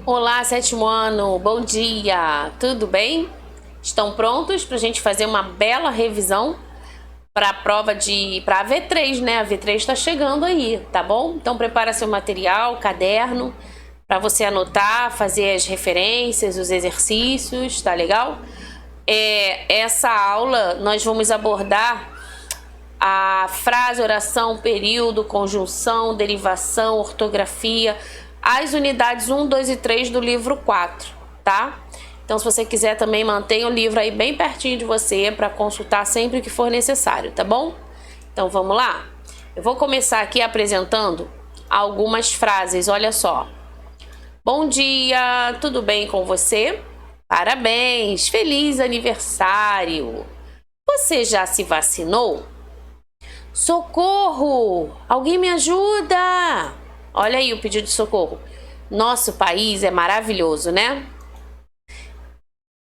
Olá, sétimo ano, bom dia, tudo bem? Estão prontos para a gente fazer uma bela revisão para a prova para a V3, né? A V3 está chegando aí, tá bom? Então prepara seu material, caderno, para você anotar, fazer as referências, os exercícios, tá legal? Essa aula nós vamos abordar a frase, oração, período, conjunção, derivação, ortografia, as unidades 1, 2 e 3 do livro 4, tá? Então, se você quiser também, mantenha o livro aí bem pertinho de você para consultar sempre que for necessário, tá bom? Então, vamos lá? Eu vou começar aqui apresentando algumas frases, olha só. Bom dia, tudo bem com você? Parabéns, feliz aniversário! Você já se vacinou? Socorro! Alguém me ajuda! Olha aí o pedido de socorro. Nosso país é maravilhoso, né?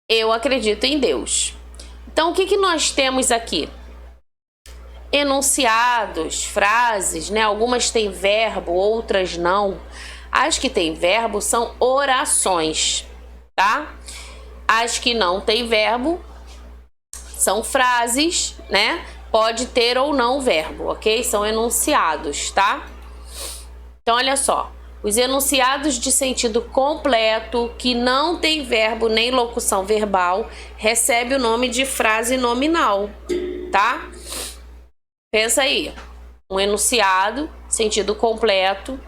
Eu acredito em Deus. Então, o que nós temos aqui? Enunciados, frases, né? Algumas têm verbo, outras não. As que têm verbo são orações, tá? As que não têm verbo são frases, né? Pode ter ou não verbo, ok? São enunciados, tá? Então, olha só. Os enunciados de sentido completo, que não tem verbo nem locução verbal, recebe o nome de frase nominal, tá? Pensa aí. Um enunciado, sentido completo,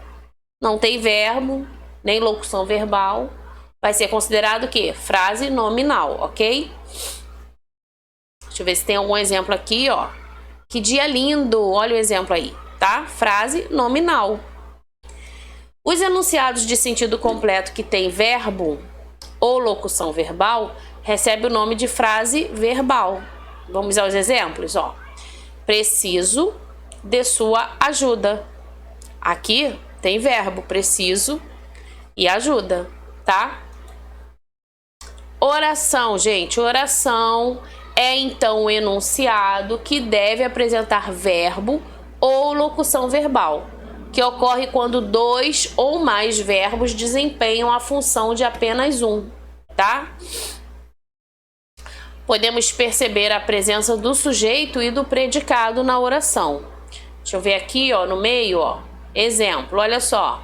não tem verbo nem locução verbal, vai ser considerado o quê? Frase nominal, ok? Deixa eu ver se tem algum exemplo aqui, ó. Que dia lindo! Olha o exemplo aí, tá? Frase nominal. Os enunciados de sentido completo que tem verbo ou locução verbal recebem o nome de frase verbal. Vamos aos exemplos, ó. Preciso de sua ajuda. Aqui tem verbo, preciso e ajuda, tá? Oração, gente. Oração é então o enunciado que deve apresentar verbo ou locução verbal, que ocorre quando dois ou mais verbos desempenham a função de apenas um, tá? Podemos perceber a presença do sujeito e do predicado na oração. Deixa eu ver aqui, ó, no meio, ó. Exemplo, olha só.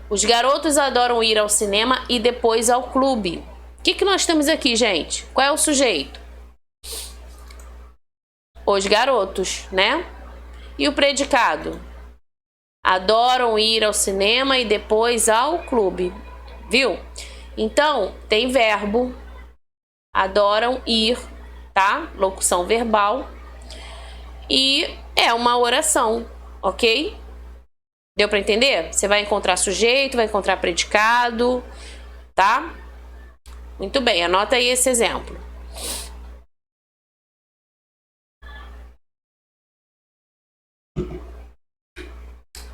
Os garotos adoram ir ao cinema e depois ao clube. O que nós temos aqui, gente? Qual é o sujeito? Os garotos, né? E o predicado? Adoram ir ao cinema e depois ao clube, viu? Então, tem verbo, adoram ir, tá? Locução verbal. E é uma oração, ok? Deu para entender? Você vai encontrar sujeito, vai encontrar predicado, tá? Muito bem, anota aí esse exemplo.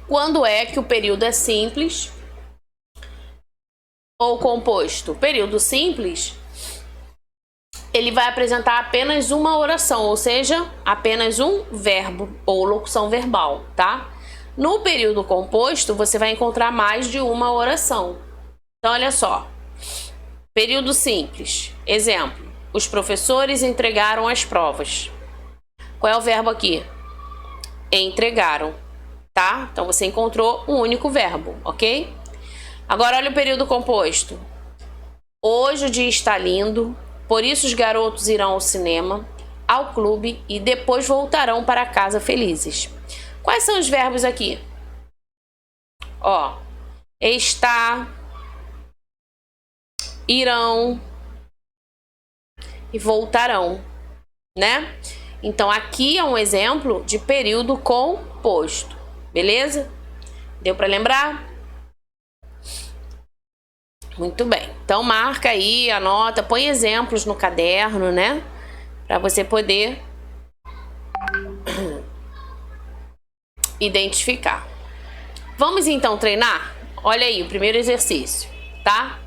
Quando é que o período é simples ou composto? Período simples, ele vai apresentar apenas uma oração, ou seja, apenas um verbo ou locução verbal, tá? No período composto, você vai encontrar mais de uma oração. Então, olha só. Período simples. Exemplo. Os professores entregaram as provas. Qual é o verbo aqui? Entregaram. Tá? Então, você encontrou um único verbo, ok? Agora, olha o período composto. Hoje o dia está lindo, por isso os garotos irão ao cinema, ao clube e depois voltarão para casa felizes. Quais são os verbos aqui? Ó, está, irão e voltarão, né? Então, aqui é um exemplo de período composto. Beleza? Deu para lembrar? Muito bem. Então marca aí, anota, põe exemplos no caderno, né? Para você poder identificar. Vamos então treinar? Olha aí o primeiro exercício, tá?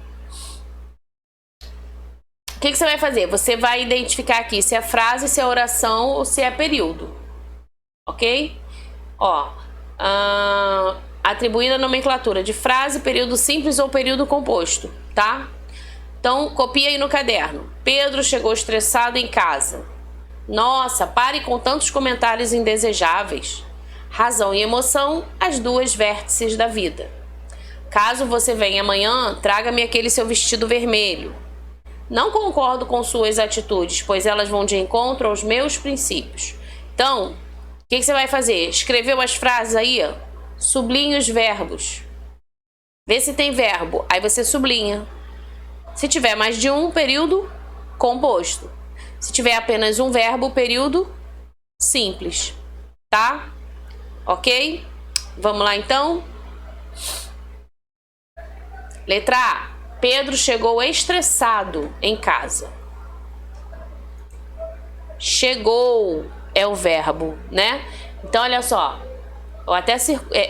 O que você vai fazer? Você vai identificar aqui se é frase, se é oração ou se é período. Ok? Ó. atribuída a nomenclatura de frase, período simples ou período composto, tá? Então, copia aí no caderno. Pedro chegou estressado em casa. Nossa, pare com tantos comentários indesejáveis. Razão e emoção, as duas vértices da vida. Caso você venha amanhã, traga-me aquele seu vestido vermelho. Não concordo com suas atitudes, pois elas vão de encontro aos meus princípios. Então, o que você vai fazer? Escreveu as frases aí? Sublinha os verbos. Vê se tem verbo, aí você sublinha. Se tiver mais de um, período composto. Se tiver apenas um verbo, período simples. Tá? Ok? Vamos lá então? Letra A. Pedro chegou estressado em casa. Chegou é o verbo, né? Então, olha só. Eu até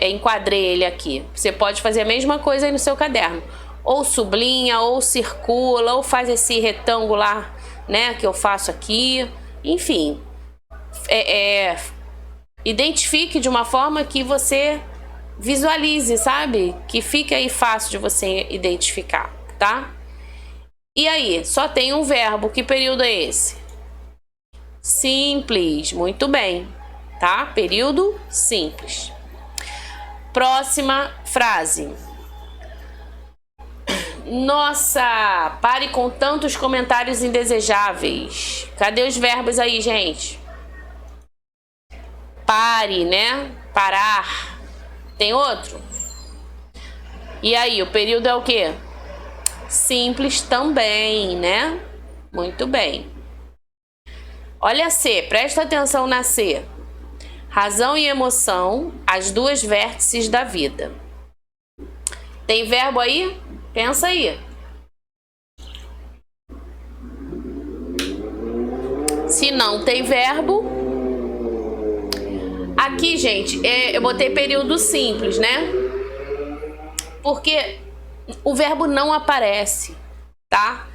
enquadrei ele aqui. Você pode fazer a mesma coisa aí no seu caderno. Ou sublinha, ou circula, ou faz esse retangular, né? Que eu faço aqui. Enfim. Identifique de uma forma que você visualize, sabe? Que fique aí fácil de você identificar, tá? E aí, só tem um verbo. Que período é esse? Simples. Muito bem, tá? Período simples. Próxima frase. Nossa, pare com tantos comentários indesejáveis. Cadê os verbos aí, gente? Pare, né? Parar. Tem outro? E aí, o período é o quê? Simples também, né? Muito bem. Olha a C, presta atenção na C. Razão e emoção, as duas vértices da vida. Tem verbo aí? Pensa aí. Se não tem verbo... Aqui, gente, eu botei período simples, né? Porque o verbo não aparece, tá?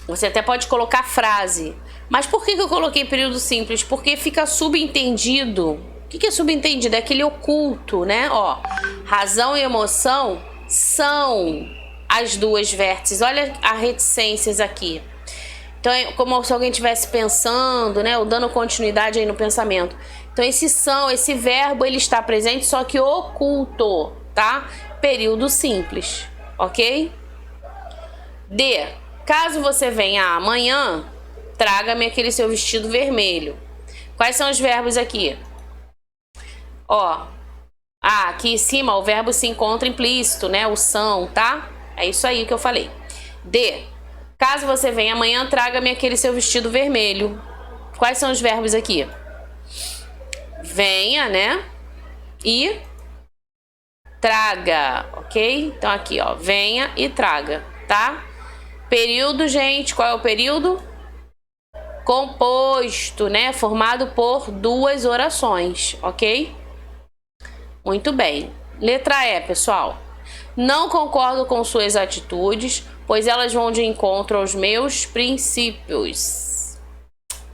Você até pode colocar frase. Mas por que eu coloquei período simples? Porque fica subentendido. O que é subentendido? É aquele oculto, né? Ó, razão e emoção são as duas vértices. Olha as reticências aqui. Então, é como se alguém estivesse pensando, né? Ou dando continuidade aí no pensamento. Então, esse verbo, ele está presente, só que oculto, tá? Período simples, ok? D. Caso você venha amanhã, traga-me aquele seu vestido vermelho. Quais são os verbos aqui? Ó, aqui em cima o verbo se encontra implícito, né? O são, tá? É isso aí que eu falei. D. Caso você venha amanhã, traga-me aquele seu vestido vermelho. Quais são os verbos aqui? Venha, né? E traga, ok? Então aqui, ó, venha e traga, tá? Período, gente, qual é o período? Composto, né? Formado por duas orações, ok? Muito bem. Letra E, pessoal. Não concordo com suas atitudes, pois elas vão de encontro aos meus princípios.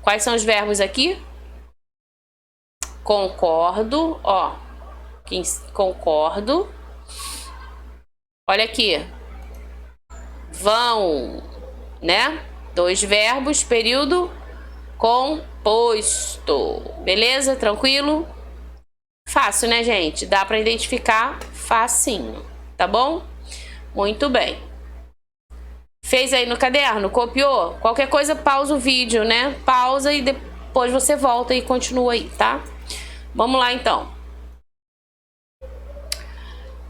Quais são os verbos aqui? Concordo, ó. Concordo. Olha aqui. Vão, né? Dois verbos, período composto. Beleza? Tranquilo? Fácil, né, gente? Dá para identificar facinho, tá bom? Muito bem. Fez aí no caderno? Copiou? Qualquer coisa, pausa o vídeo, né? Pausa e depois você volta e continua aí, tá? Vamos lá, então.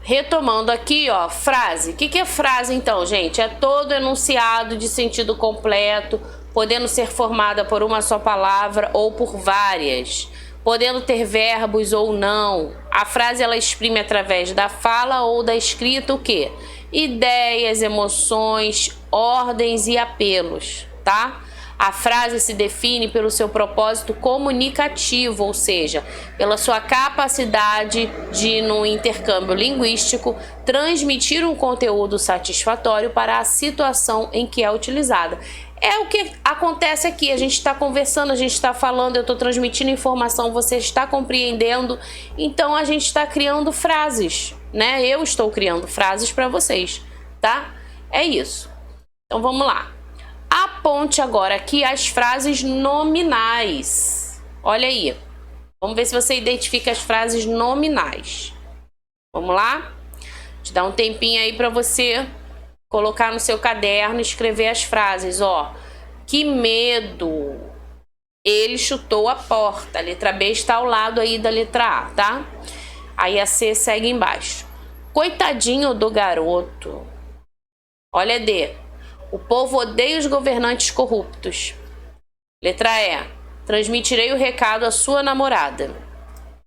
Retomando aqui, ó, frase. O que é frase, então, gente? É todo enunciado de sentido completo, podendo ser formada por uma só palavra ou por várias, podendo ter verbos ou não. A frase, ela exprime através da fala ou da escrita o quê? Ideias, emoções, ordens e apelos, tá? A frase se define pelo seu propósito comunicativo, ou seja, pela sua capacidade de, no intercâmbio linguístico, transmitir um conteúdo satisfatório para a situação em que é utilizada. É o que acontece aqui, a gente está conversando, a gente está falando, eu estou transmitindo informação, você está compreendendo, então a gente está criando frases, né? Eu estou criando frases para vocês, tá? É isso. Então vamos lá. Aponte agora aqui as frases nominais. Olha aí. Vamos ver se você identifica as frases nominais. Vamos lá? Te dar um tempinho aí para você colocar no seu caderno e escrever as frases, ó. Que medo! Ele chutou a porta. A letra B está ao lado aí da letra A, tá? Aí a C segue embaixo. Coitadinho do garoto. Olha D. O povo odeia os governantes corruptos. Letra E. Transmitirei o recado à sua namorada.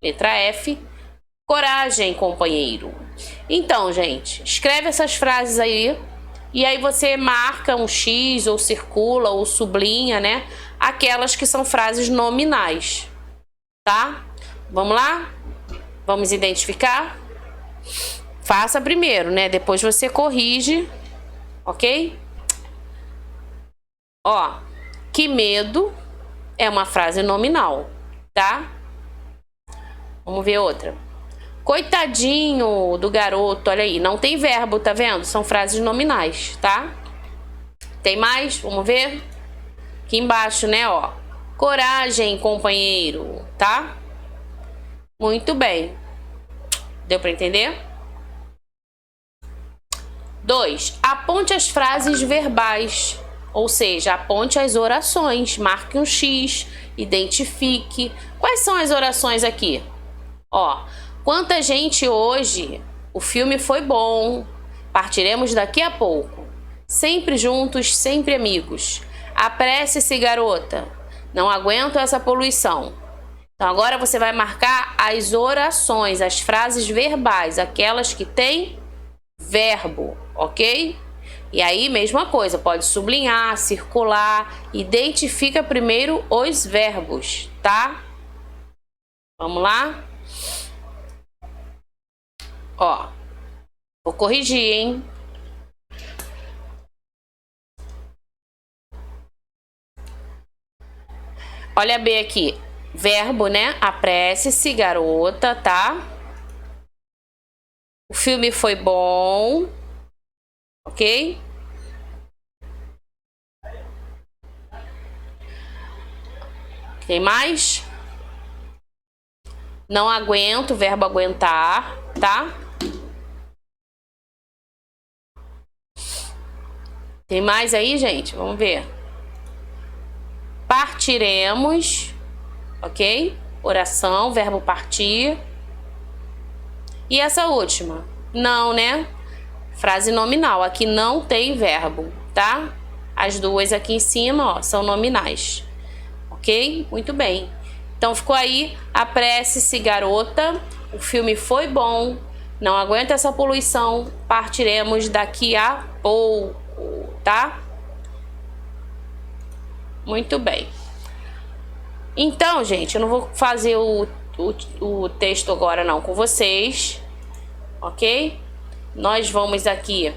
Letra F. Coragem, companheiro. Então, gente, escreve essas frases aí. E aí você marca um X, ou circula, ou sublinha, né? Aquelas que são frases nominais. Tá? Vamos lá? Vamos identificar? Faça primeiro, né? Depois você corrige. Ok? Ó, que medo é uma frase nominal, tá? Vamos ver outra. Coitadinho do garoto, olha aí, não tem verbo, tá vendo? São frases nominais, tá? Tem mais? Vamos ver? Aqui embaixo, né, ó. Coragem, companheiro, tá? Muito bem. Deu para entender? 2. Aponte as frases verbais, ou seja, aponte as orações, marque um X, identifique. Quais são as orações aqui? Ó, quanta gente hoje, o filme foi bom, partiremos daqui a pouco. Sempre juntos, sempre amigos. Apresse-se, garota, não aguento essa poluição. Então agora você vai marcar as orações, as frases verbais, aquelas que têm verbo, ok? E aí, mesma coisa, pode sublinhar, circular, identifica primeiro os verbos, tá? Vamos lá? Ó, vou corrigir, hein? Olha B aqui, verbo, né? Apresse-se, garota, tá? O filme foi bom, ok? Tem mais? Não aguento, verbo aguentar, tá? Tem mais aí, gente? Vamos ver. Partiremos, ok? Oração, verbo partir. E essa última? Não, né? Frase nominal. Aqui não tem verbo, tá? As duas aqui em cima, ó, são nominais. Ok? Muito bem. Então ficou aí, apresse-se, garota. O filme foi bom. Não aguenta essa poluição. Partiremos daqui a pouco, tá? Muito bem. Então, gente, eu não vou fazer o texto agora não com vocês, ok? Nós vamos aqui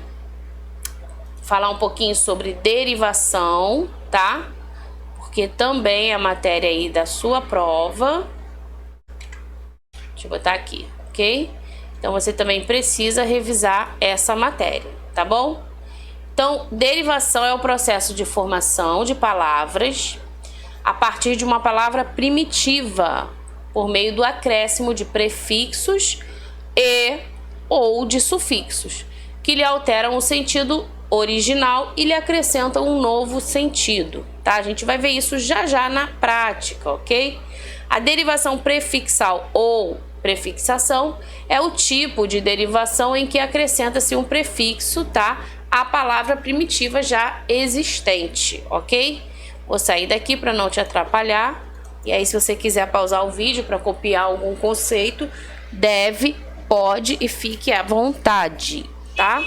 falar um pouquinho sobre derivação, tá? Porque também é matéria aí da sua prova. Deixa eu botar aqui, ok? Então você também precisa revisar essa matéria, tá bom? Então, derivação é o processo de formação de palavras a partir de uma palavra primitiva, por meio do acréscimo de prefixos e ou de sufixos, que lhe alteram o sentido original e lhe acrescentam um novo sentido, tá? A gente vai ver isso já já na prática, ok? A derivação prefixal ou prefixação é o tipo de derivação em que acrescenta-se um prefixo, tá? A palavra primitiva já existente, ok? Vou sair daqui para não te atrapalhar. E aí, se você quiser pausar o vídeo para copiar algum conceito, deve, pode e fique à vontade, tá?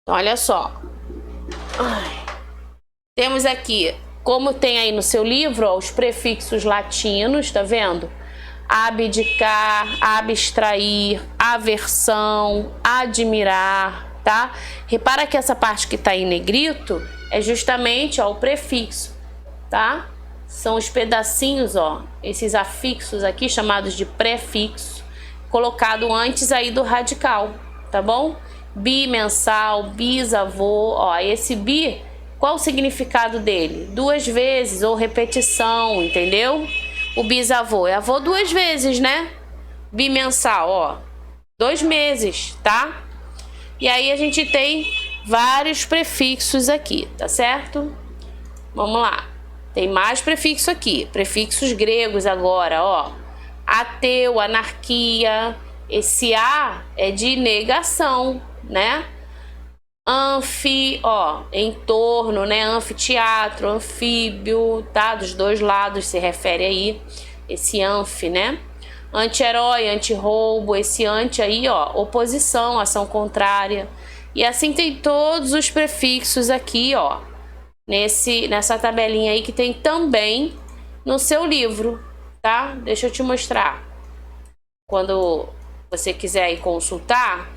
Então, olha só. Temos aqui, como tem aí no seu livro, ó, os prefixos latinos, tá vendo? Abdicar, abstrair, aversão, admirar, tá? Repara que essa parte que tá em negrito é justamente, ó, o prefixo, tá? São os pedacinhos, ó, esses afixos aqui chamados de prefixo, colocado antes aí do radical, tá bom? Bimensal, bisavô, ó, esse bi, qual o significado dele? 2 vezes ou repetição, entendeu? O bisavô é avô 2 vezes, né? Bimensal, ó, 2 meses, tá? E aí a gente tem vários prefixos aqui, tá certo? Vamos lá. Tem mais prefixo aqui, prefixos gregos agora, ó. Ateu, anarquia, esse A é de negação, né? Anfi, ó, em torno, né? Anfiteatro, anfíbio, tá? Dos 2 lados se refere aí, esse anfi, né? Anti-herói, anti-roubo, esse anti aí, ó, oposição, ação contrária. E assim tem todos os prefixos aqui, ó, nessa tabelinha aí que tem também no seu livro, tá? Deixa eu te mostrar. Quando você quiser ir consultar,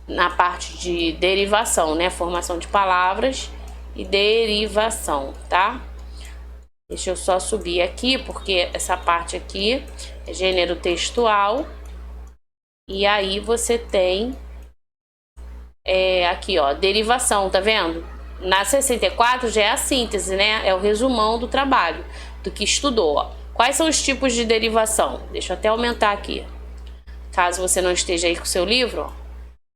na parte de derivação, né? Formação de palavras e derivação, tá? Deixa eu só subir aqui, porque essa parte aqui é gênero textual. E aí você tem aqui, ó, derivação, tá vendo? Na 64 já é a síntese, né? É o resumão do trabalho, do que estudou, ó. Quais são os tipos de derivação? Deixa eu até aumentar aqui. Caso você não esteja aí com o seu livro, ó.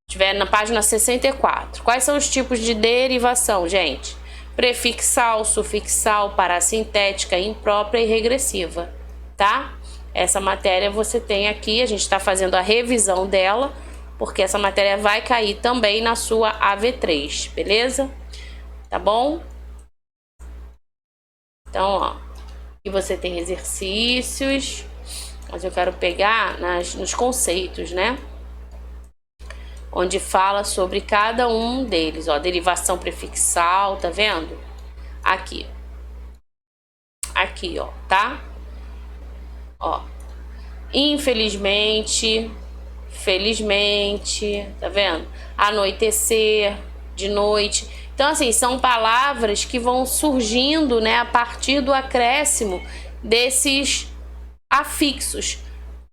Estiver na página 64. Quais são os tipos de derivação, gente? Prefixal, sufixal, parassintética, imprópria e regressiva, tá? Essa matéria você tem aqui, a gente está fazendo a revisão dela, porque essa matéria vai cair também na sua AV3, beleza? Tá bom? Então, ó, aqui você tem exercícios, mas eu quero pegar nos conceitos, né? Onde fala sobre cada um deles, ó, derivação prefixal, tá vendo? Aqui. Aqui, ó, tá? Ó. Infelizmente, felizmente, tá vendo? Anoitecer, de noite. Então, assim, são palavras que vão surgindo, né, a partir do acréscimo desses afixos.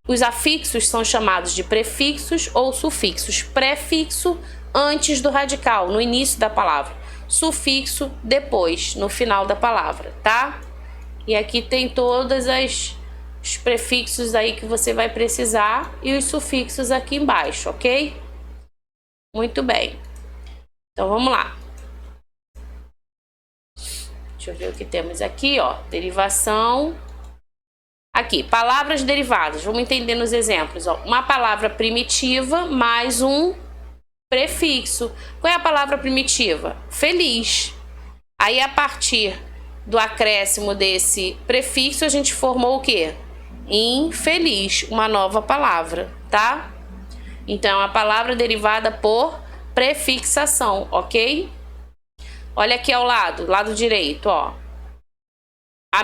Os afixos são chamados de prefixos ou sufixos. Prefixo antes do radical, no início da palavra. Sufixo depois, no final da palavra, tá? E aqui tem todos os prefixos aí que você vai precisar e os sufixos aqui embaixo, ok? Muito bem. Então, vamos lá. Deixa eu ver o que temos aqui, ó. Derivação. Aqui, palavras derivadas. Vamos entender nos exemplos, ó. Uma palavra primitiva mais um prefixo. Qual é a palavra primitiva? Feliz. Aí, a partir do acréscimo desse prefixo, a gente formou o quê? Infeliz, uma nova palavra, tá? Então, a palavra derivada por prefixação, ok? Olha aqui ao lado direito, ó. A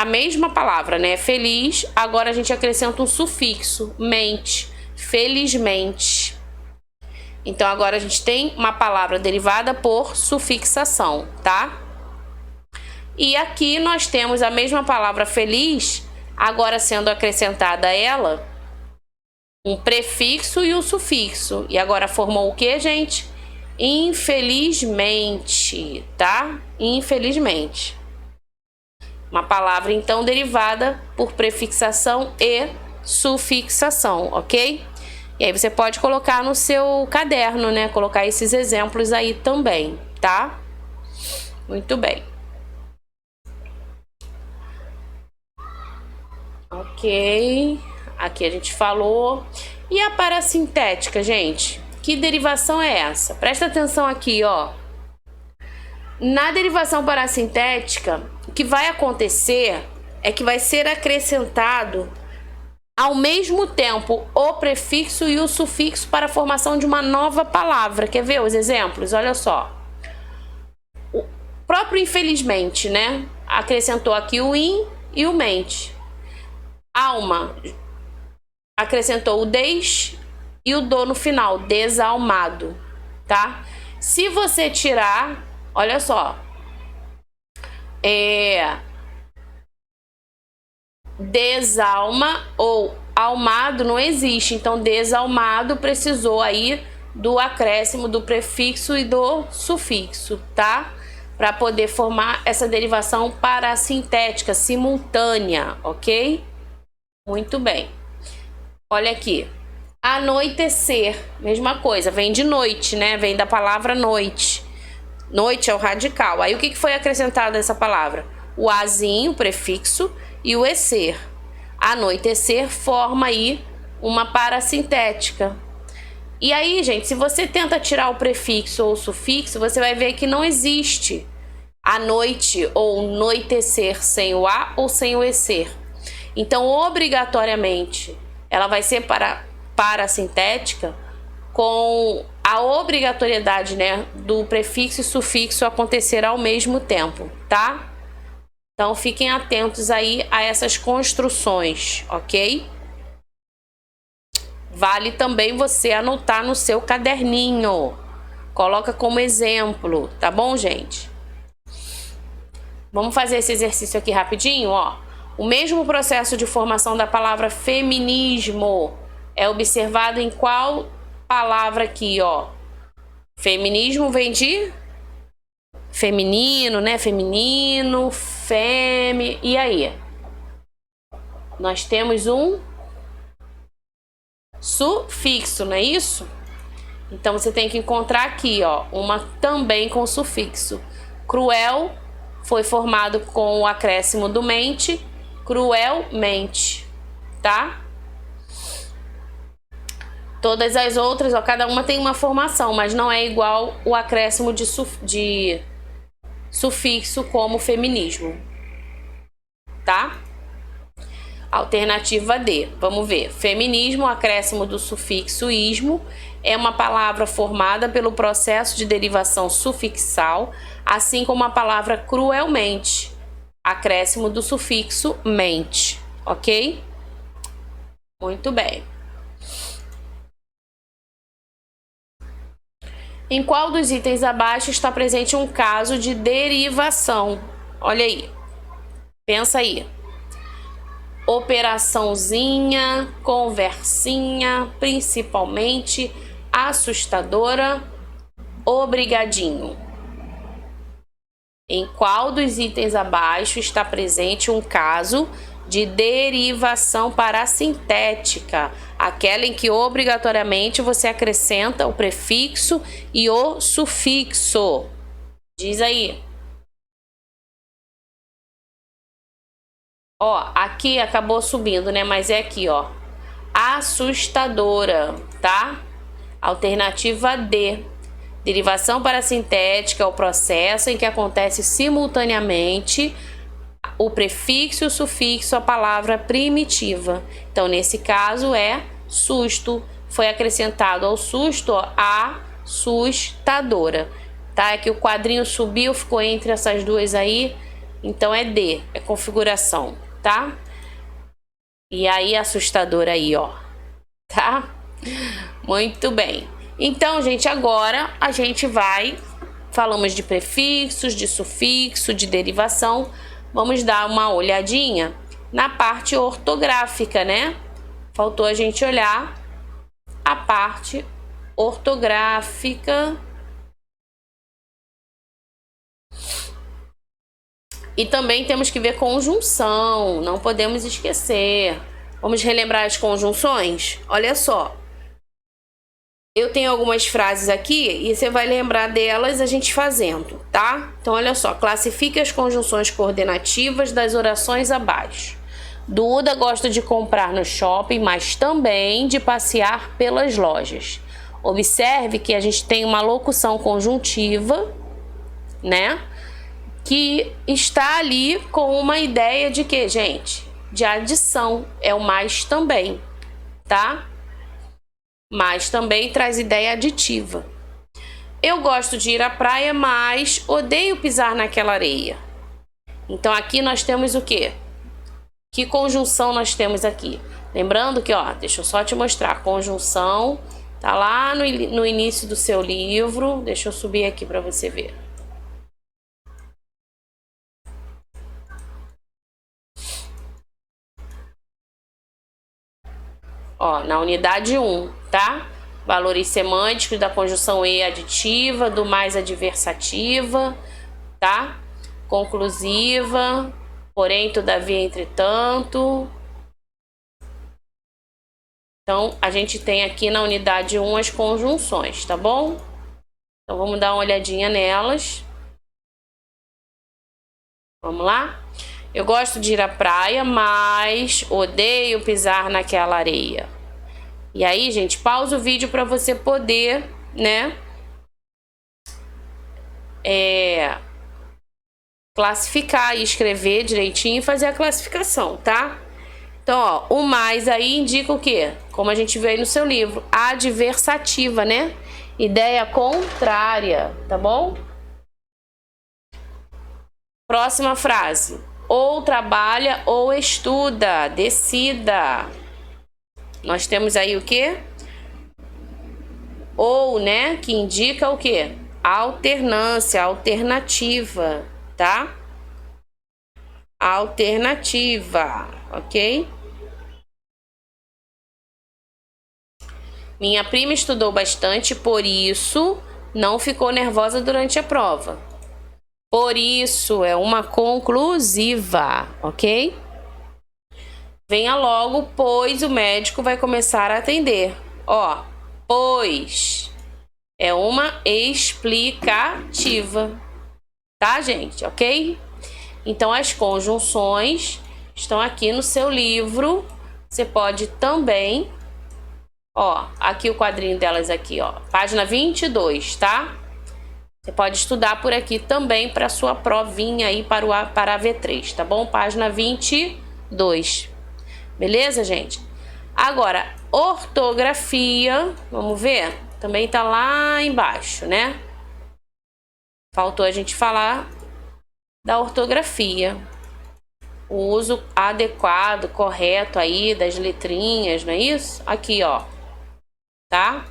mesma palavra, né? Feliz, agora a gente acrescenta um sufixo, mente, felizmente. Então, agora a gente tem uma palavra derivada por sufixação, tá? E aqui nós temos a mesma palavra feliz, agora sendo acrescentada a ela um prefixo e um sufixo. E agora formou o que, gente? Infelizmente, tá? Infelizmente. Uma palavra, então, derivada por prefixação e sufixação, ok? E aí você pode colocar no seu caderno, né? Colocar esses exemplos aí também, tá? Muito bem. Ok. Aqui a gente falou. E a parassintética, gente? Que derivação é essa? Presta atenção aqui, ó. Na derivação parassintética, o que vai acontecer é que vai ser acrescentado ao mesmo tempo o prefixo e o sufixo para a formação de uma nova palavra. Quer ver os exemplos? Olha só. O próprio infelizmente, né? Acrescentou aqui o in e o mente. Alma acrescentou o des e o do no final, desalmado, tá? Se você tirar, olha só, desalma ou almado não existe, então desalmado precisou aí do acréscimo do prefixo e do sufixo, tá? Para poder formar essa derivação parasintética simultânea, ok? Muito bem. Olha aqui. Anoitecer, mesma coisa, vem de noite, né? Vem da palavra noite. Noite é o radical. Aí o que foi acrescentado nessa palavra? O azinho, o prefixo, e o ecer. Anoitecer forma aí uma parasintética. E aí, gente, se você tenta tirar o prefixo ou o sufixo, você vai ver que não existe a noite ou noitecer sem o a ou sem o ecer. Então, obrigatoriamente, ela vai ser parasintética com a obrigatoriedade, né, do prefixo e sufixo acontecer ao mesmo tempo, tá? Então, fiquem atentos aí a essas construções, ok? Vale também você anotar no seu caderninho. Coloca como exemplo, tá bom, gente? Vamos fazer esse exercício aqui rapidinho, ó. O mesmo processo de formação da palavra feminismo é observado em qual palavra aqui, ó? Feminismo vem de feminino, né? Feminino, fêmea. E aí? Nós temos um sufixo, não é isso? Então você tem que encontrar aqui, ó, uma também com sufixo. Cruel foi formado com o acréscimo do mente, cruelmente, tá? Todas as outras, ó, cada uma tem uma formação, mas não é igual o acréscimo de sufixo como feminismo, tá? Alternativa D, vamos ver. Feminismo, acréscimo do sufixo ismo, é uma palavra formada pelo processo de derivação sufixal, assim como a palavra cruelmente, acréscimo do sufixo mente, ok? Muito bem. Em qual dos itens abaixo está presente um caso de derivação? Olha aí, pensa aí. Operaçãozinha, conversinha, principalmente, assustadora, obrigadinho. Em qual dos itens abaixo está presente um caso de derivação parasintética? Aquela em que obrigatoriamente você acrescenta o prefixo e o sufixo. Diz aí. Ó, aqui acabou subindo, né? Mas é aqui, ó. Assustadora, tá? Alternativa D. Derivação parasintética é o processo em que acontece simultaneamente o prefixo e o sufixo à palavra primitiva. Então, nesse caso, é susto. Foi acrescentado ao susto, ó, assustadora. Tá? É que o quadrinho subiu, ficou entre essas duas aí. Então, é D. É configuração, tá? E aí, assustadora aí, ó. Tá? Muito bem. Então, gente, agora a gente falamos de prefixos, de sufixo, de derivação. Vamos dar uma olhadinha na parte ortográfica, né? Faltou a gente olhar a parte ortográfica. E também temos que ver conjunção, não podemos esquecer. Vamos relembrar as conjunções? Olha só. Eu tenho algumas frases aqui e você vai lembrar delas a gente fazendo, tá? Então, olha só. Classifique as conjunções coordenativas das orações abaixo. Duda gosta de comprar no shopping, mas também de passear pelas lojas. Observe que a gente tem uma locução conjuntiva, né? Que está ali com uma ideia de que, gente? De adição. É o mais também, tá? Mas também traz ideia aditiva. Eu gosto de ir à praia, mas odeio pisar naquela areia. Então aqui nós temos o quê? Que conjunção nós temos aqui? Lembrando que, ó, deixa eu só te mostrar, a conjunção tá lá no início do seu livro. Deixa eu subir aqui para você ver. Ó, na unidade 1, tá? Valores semânticos da conjunção e aditiva, do mais adversativa, tá? Conclusiva, porém, todavia, entretanto. Então, a gente tem aqui na unidade 1 as conjunções, tá bom? Então, vamos dar uma olhadinha nelas. Vamos lá? Eu gosto de ir à praia, mas odeio pisar naquela areia. E aí, gente, pausa o vídeo para você poder, né, classificar e escrever direitinho e fazer a classificação, tá? Então, ó, o mais aí indica o quê? Como a gente viu aí no seu livro, adversativa, né? Ideia contrária, tá bom? Próxima frase. Ou trabalha ou estuda, decida. Nós temos aí o quê? Ou, né, que indica o quê? Alternância, alternativa, tá? Alternativa, ok? Minha prima estudou bastante, por isso não ficou nervosa durante a prova. Por isso é uma conclusiva, ok? Venha logo, pois o médico vai começar a atender. Ó, pois é uma explicativa, tá, gente? Ok? Então, as conjunções estão aqui no seu livro. Você pode também, ó, aqui o quadrinho delas aqui, ó, página 22, tá? Você pode estudar por aqui também para sua provinha aí para a V3, tá bom? Página 22. Beleza, gente? Agora, ortografia, vamos ver? Também tá lá embaixo, né? Faltou a gente falar da ortografia. O uso adequado, correto aí das letrinhas, não é isso? Aqui, ó. Tá?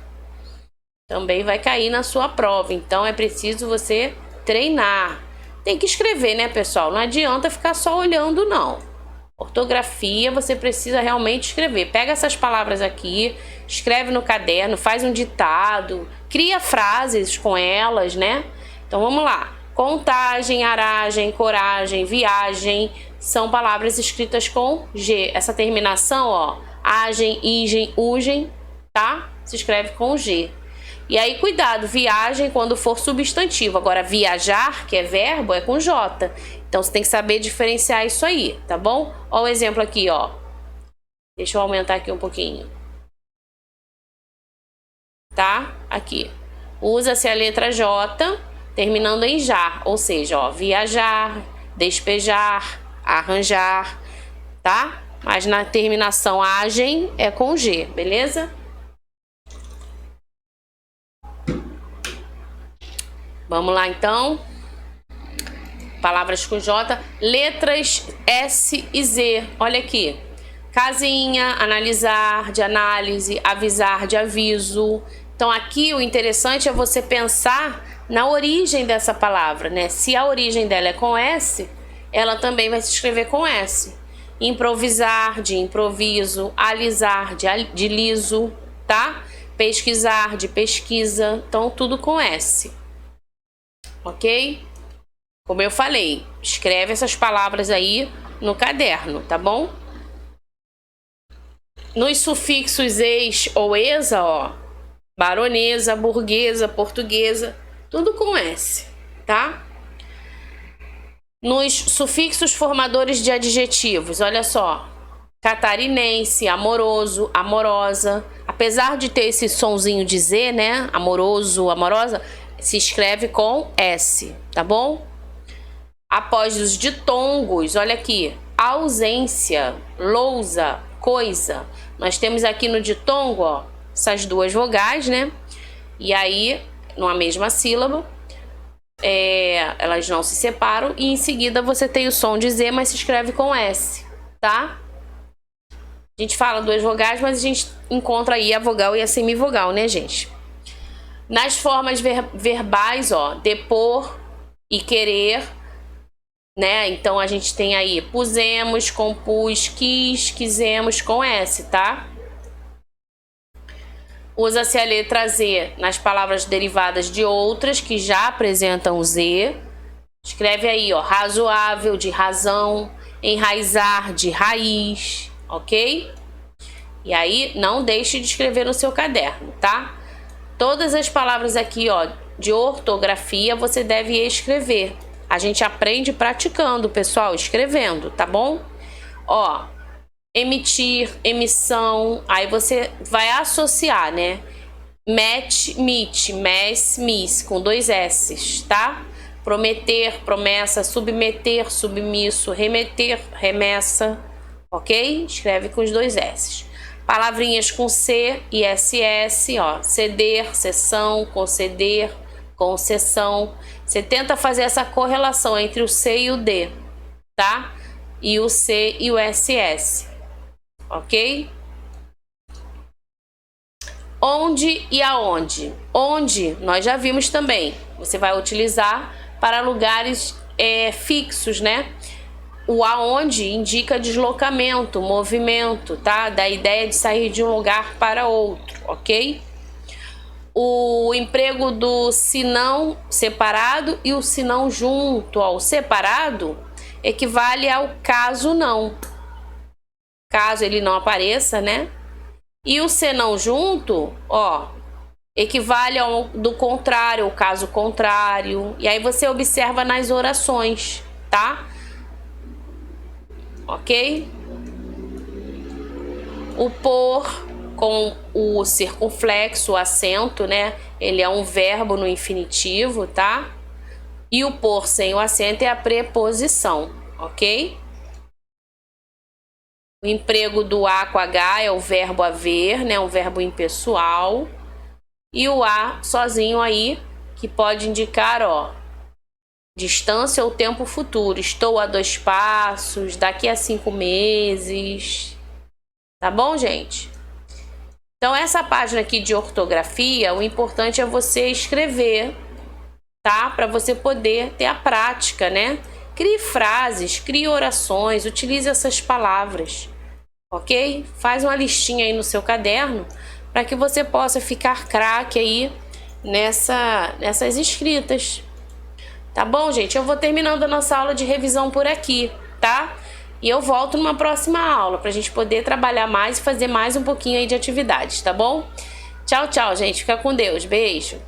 Também vai cair na sua prova. Então, é preciso você treinar. Tem que escrever, né, pessoal? Não adianta ficar só olhando, não. Ortografia, você precisa realmente escrever. Pega essas palavras aqui, escreve no caderno, faz um ditado, cria frases com elas, né? Então, vamos lá. Contagem, aragem, coragem, viagem, são palavras escritas com G. Essa terminação, ó, agem, igem, ugem, tá? Se escreve com G. E aí, cuidado, viagem quando for substantivo. Agora, viajar, que é verbo, é com J. Então, você tem que saber diferenciar isso aí, tá bom? Ó o exemplo aqui, ó. Deixa eu aumentar aqui um pouquinho. Tá? Aqui. Usa-se a letra J, terminando em jar. Ou seja, ó, viajar, despejar, arranjar, tá? Mas na terminação agem é com G, beleza? Vamos lá, então. Palavras com J. Letras S e Z. Olha aqui. Casinha, analisar, de análise, avisar, de aviso. Então, aqui o interessante é você pensar na origem dessa palavra, né? Se a origem dela é com S, ela também vai se escrever com S. Improvisar, de improviso. Alisar, de liso, tá? Pesquisar, de pesquisa. Então, tudo com S. Ok? Como eu falei, escreve essas palavras aí no caderno, tá bom? Nos sufixos ex ou exa, ó, baronesa, burguesa, portuguesa, tudo com S, tá? Nos sufixos formadores de adjetivos, olha só, catarinense, amoroso, amorosa, apesar de ter esse sonzinho de Z, né? Amoroso, amorosa, se escreve com S, tá bom? Após os ditongos, olha aqui, ausência, lousa, coisa. Nós temos aqui no ditongo, ó, essas duas vogais, né? E aí, numa mesma sílaba, elas não se separam. E em seguida você tem o som de Z, mas se escreve com S, tá? A gente fala duas vogais, mas a gente encontra aí a vogal e a semivogal, né, gente? Nas formas verbais, ó, depor e querer, né? Então a gente tem aí pusemos, compus, quis, quisemos com S, tá? Usa-se a letra Z nas palavras derivadas de outras que já apresentam o Z. Escreve aí, ó, razoável, de razão, enraizar, de raiz, ok? E aí, não deixe de escrever no seu caderno, tá? Todas as palavras aqui, ó, de ortografia, você deve escrever. A gente aprende praticando, pessoal, escrevendo, tá bom? Ó, emitir, emissão, aí você vai associar, né? Met, mit, mes, mis, com 2 S's, tá? Prometer, promessa, submeter, submisso, remeter, remessa, ok? Escreve com os 2 S's. Palavrinhas com C e SS, ó, ceder, cessão, conceder, concessão. Você tenta fazer essa correlação entre o C e o D, tá? E o C e o SS, ok? Onde e aonde? Onde, nós já vimos também. Você vai utilizar para lugares fixos, né? O aonde indica deslocamento, movimento, tá? Da ideia de sair de um lugar para outro, ok? O emprego do se não separado e o se não junto. Ó, o separado equivale ao caso não. Caso ele não apareça, né? E o se não junto, ó, equivale ao do contrário, o caso contrário. E aí você observa nas orações, tá? Ok? O por com o circunflexo, o acento, né? Ele é um verbo no infinitivo, tá? E o por sem o acento é a preposição, ok? O emprego do a com h é o verbo haver, né? Um verbo impessoal. E o a sozinho aí, que pode indicar, ó, distância ou tempo futuro. Estou a 2 passos, daqui a 5 meses. Tá bom, gente? Então, essa página aqui de ortografia, o importante é você escrever, tá? Para você poder ter a prática, né? Crie frases, crie orações, utilize essas palavras, ok? Faz uma listinha aí no seu caderno para que você possa ficar craque aí nessas escritas. Tá bom, gente? Eu vou terminando a nossa aula de revisão por aqui, tá? E eu volto numa próxima aula pra gente poder trabalhar mais e fazer mais um pouquinho aí de atividades, tá bom? Tchau, tchau, gente. Fica com Deus. Beijo.